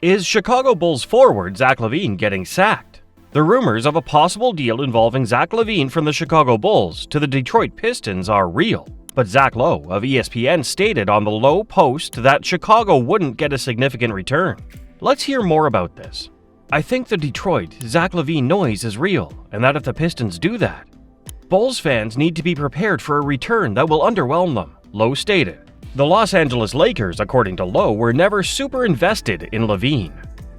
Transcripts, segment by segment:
Is Chicago Bulls forward Zach Lavine getting sacked? The rumors of a possible deal involving Zach Lavine from the Chicago Bulls to the Detroit Pistons are real, but Zach Lowe of ESPN stated on the Lowe Post that Chicago wouldn't get a significant return. Let's hear more about this. I think the Detroit Zach Lavine noise is real, and that if the Pistons do that, Bulls fans need to be prepared for a return that will underwhelm them, Lowe stated. The Los Angeles Lakers, according to Lowe, were never super invested in Lavine.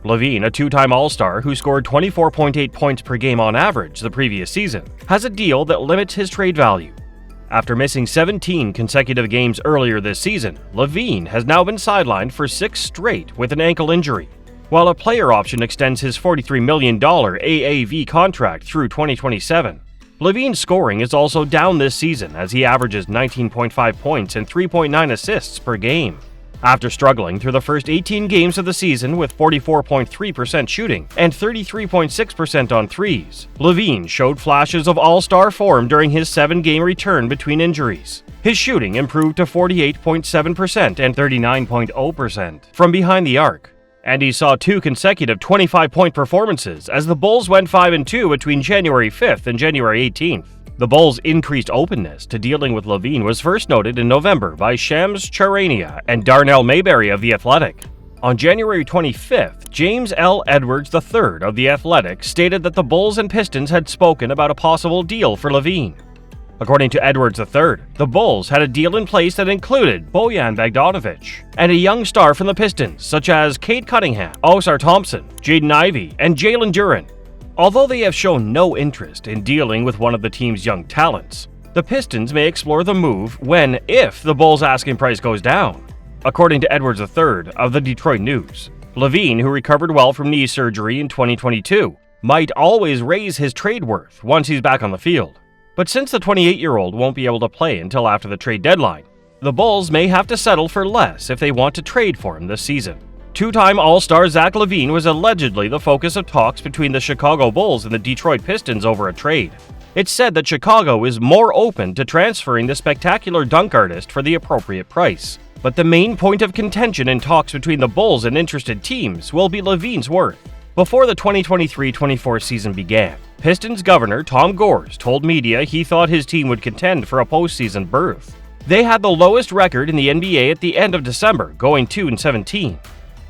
Lavine, a two-time All-Star who scored 24.8 points per game on average the previous season, has a deal that limits his trade value. After missing 17 consecutive games earlier this season, Lavine has now been sidelined for 6 straight with an ankle injury, while a player option extends his $43 million AAV contract through 2027. Lavine's scoring is also down this season as he averages 19.5 points and 3.9 assists per game. After struggling through the first 18 games of the season with 44.3% shooting and 33.6% on threes, Lavine showed flashes of all-star form during his 7-game return between injuries. His shooting improved to 48.7% and 39.0% from behind the arc, and he saw 2 consecutive 25-point performances as the Bulls went 5-2 between January 5th and January 18th. The Bulls' increased openness to dealing with Lavine was first noted in November by Shams Charania and Darnell Mayberry of The Athletic. On January 25th, James L. Edwards III of The Athletic stated that the Bulls and Pistons had spoken about a possible deal for Lavine. According to Edwards III, the Bulls had a deal in place that included Bojan Bogdanovic and a young star from the Pistons such as Cade Cunningham, Ausar Thompson, Jaden Ivey, and Jalen Duren. Although they have shown no interest in dealing with one of the team's young talents, the Pistons may explore the move if the Bulls' asking price goes down. According to Edwards III of the Detroit News, Lavine, who recovered well from knee surgery in 2022, might always raise his trade worth once he's back on the field. But since the 28-year-old won't be able to play until after the trade deadline, the Bulls may have to settle for less if they want to trade for him this season. Two-time All-Star Zach Lavine was allegedly the focus of talks between the Chicago Bulls and the Detroit Pistons over a trade. It's said that Chicago is more open to transferring the spectacular dunk artist for the appropriate price. But the main point of contention in talks between the Bulls and interested teams will be Lavine's worth. Before the 2023-24 season began, Pistons governor Tom Gores told media he thought his team would contend for a postseason berth. They had the lowest record in the NBA at the end of December, going 2-17.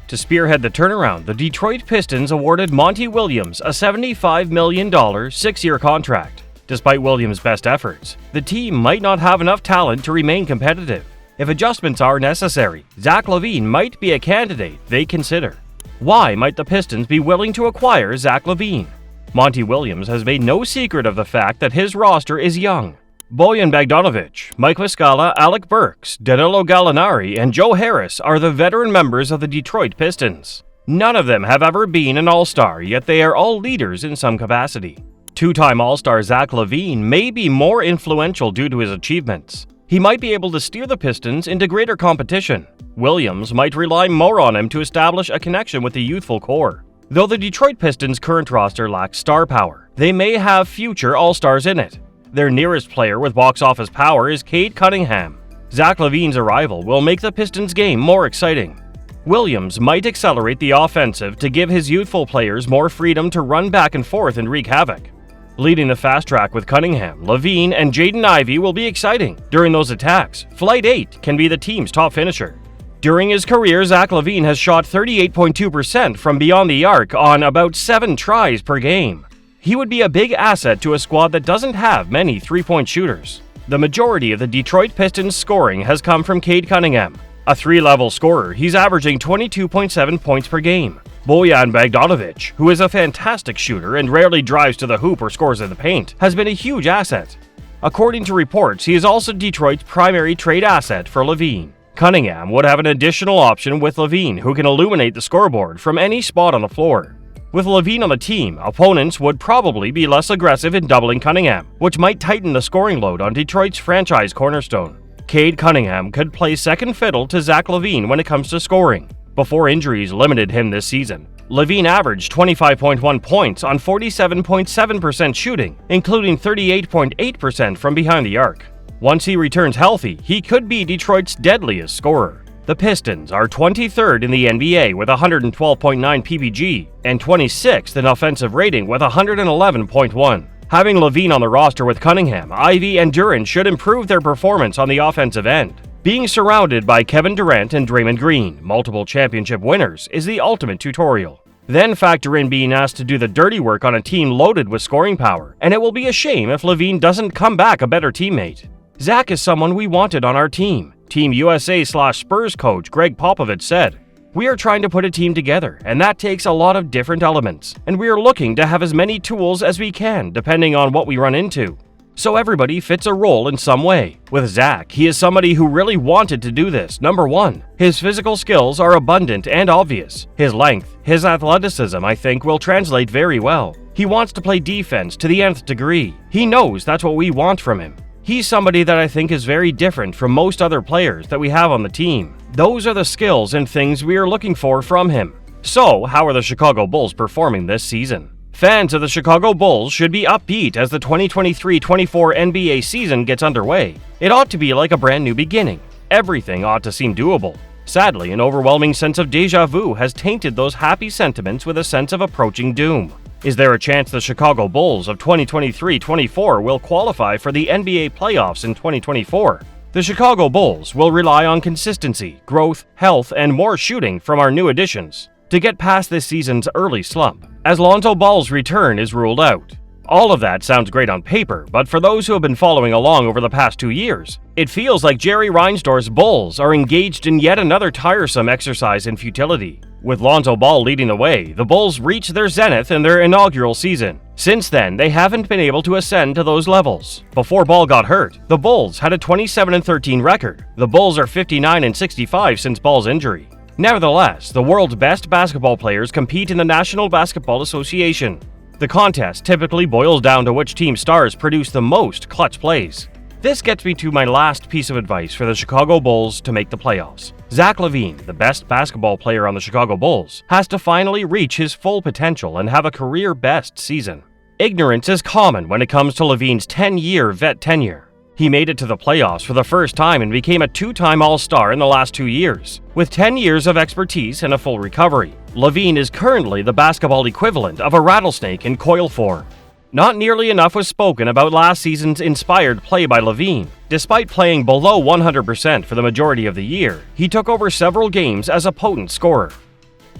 To spearhead the turnaround, the Detroit Pistons awarded Monty Williams a $75 million 6-year contract. Despite Williams' best efforts, the team might not have enough talent to remain competitive. If adjustments are necessary, Zach Lavine might be a candidate they consider. Why might the Pistons be willing to acquire Zach Lavine? Monty Williams has made no secret of the fact that his roster is young. Bojan Bogdanovic, Mike Muscala, Alec Burks, Danilo Gallinari, and Joe Harris are the veteran members of the Detroit Pistons. None of them have ever been an All-Star, yet they are all leaders in some capacity. Two-time All-Star Zach Lavine may be more influential due to his achievements. He might be able to steer the Pistons into greater competition. Williams might rely more on him to establish a connection with the youthful core. Though the Detroit Pistons' current roster lacks star power, they may have future All-Stars in it. Their nearest player with box office power is Cade Cunningham. Zach Lavine's arrival will make the Pistons' game more exciting. Williams might accelerate the offensive to give his youthful players more freedom to run back and forth and wreak havoc. Leading the fast track with Cunningham, Lavine, and Jaden Ivey will be exciting. During those attacks, Flight 8 can be the team's top finisher. During his career, Zach Lavine has shot 38.2% from beyond the arc on about 7 tries per game. He would be a big asset to a squad that doesn't have many three-point shooters. The majority of the Detroit Pistons' scoring has come from Cade Cunningham. A 3-level scorer, he's averaging 22.7 points per game. Bojan Bogdanovic, who is a fantastic shooter and rarely drives to the hoop or scores in the paint, has been a huge asset. According to reports, he is also Detroit's primary trade asset for Lavine. Cunningham would have an additional option with Lavine, who can illuminate the scoreboard from any spot on the floor. With Lavine on the team, opponents would probably be less aggressive in doubling Cunningham, which might tighten the scoring load on Detroit's franchise cornerstone. Cade Cunningham could play second fiddle to Zach Lavine when it comes to scoring. Before injuries limited him this season, Lavine averaged 25.1 points on 47.7% shooting, including 38.8% from behind the arc. Once he returns healthy, he could be Detroit's deadliest scorer. The Pistons are 23rd in the NBA with 112.9 PPG and 26th in offensive rating with 111.1. Having Lavine on the roster with Cunningham, Ivy, and Duren should improve their performance on the offensive end. Being surrounded by Kevin Durant and Draymond Green, multiple championship winners, is the ultimate tutorial. Then factor in being asked to do the dirty work on a team loaded with scoring power, and it will be a shame if Lavine doesn't come back a better teammate. Zach is someone we wanted on our team. Team USA/Spurs coach Greg Popovich said, "We are trying to put a team together, and that takes a lot of different elements, and we are looking to have as many tools as we can depending on what we run into. So everybody fits a role in some way. With Zach, he is somebody who really wanted to do this. Number one, his physical skills are abundant and obvious. His length, his athleticism, I think, will translate very well. He wants to play defense to the nth degree. He knows that's what we want from him. He's somebody that I think is very different from most other players that we have on the team. Those are the skills and things we are looking for from him." So, how are the Chicago Bulls performing this season? Fans of the Chicago Bulls should be upbeat as the 2023-24 NBA season gets underway. It ought to be like a brand new beginning. Everything ought to seem doable. Sadly, an overwhelming sense of déjà vu has tainted those happy sentiments with a sense of approaching doom. Is there a chance the Chicago Bulls of 2023-24 will qualify for the NBA playoffs in 2024? The Chicago Bulls will rely on consistency, growth, health, and more shooting from our new additions to get past this season's early slump, as Lonzo Ball's return is ruled out. All of that sounds great on paper, but for those who have been following along over the past 2 years, it feels like Jerry Reinsdorf's Bulls are engaged in yet another tiresome exercise in futility. With Lonzo Ball leading the way, the Bulls reached their zenith in their inaugural season. Since then, they haven't been able to ascend to those levels. Before Ball got hurt, the Bulls had a 27-13 record. The Bulls are 59-65 since Ball's injury. Nevertheless, the world's best basketball players compete in the National Basketball Association. The contest typically boils down to which team stars produce the most clutch plays. This gets me to my last piece of advice for the Chicago Bulls to make the playoffs. Zach Lavine, the best basketball player on the Chicago Bulls, has to finally reach his full potential and have a career-best season. Ignorance is common when it comes to Lavine's 10-year vet tenure. He made it to the playoffs for the first time and became a two-time All-Star in the last 2 years. With 10 years of expertise and a full recovery, Lavine is currently the basketball equivalent of a rattlesnake in coil form. Not nearly enough was spoken about last season's inspired play by Lavine. Despite playing below 100% for the majority of the year, he took over several games as a potent scorer.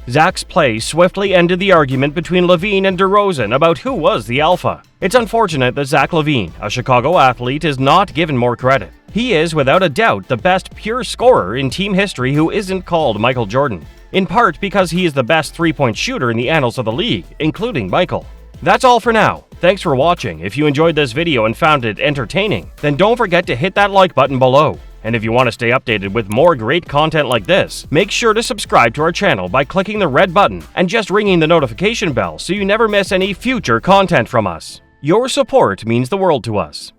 Zach's play swiftly ended the argument between Lavine and DeRozan about who was the alpha. It's unfortunate that Zach Lavine, a Chicago athlete, is not given more credit. He is without a doubt the best pure scorer in team history who isn't called Michael Jordan, in part because he is the best three-point shooter in the annals of the league, including Michael. That's all for now. Thanks for watching. If you enjoyed this video and found it entertaining, then don't forget to hit that like button below. And if you want to stay updated with more great content like this, make sure to subscribe to our channel by clicking the red button and just ringing the notification bell so you never miss any future content from us. Your support means the world to us.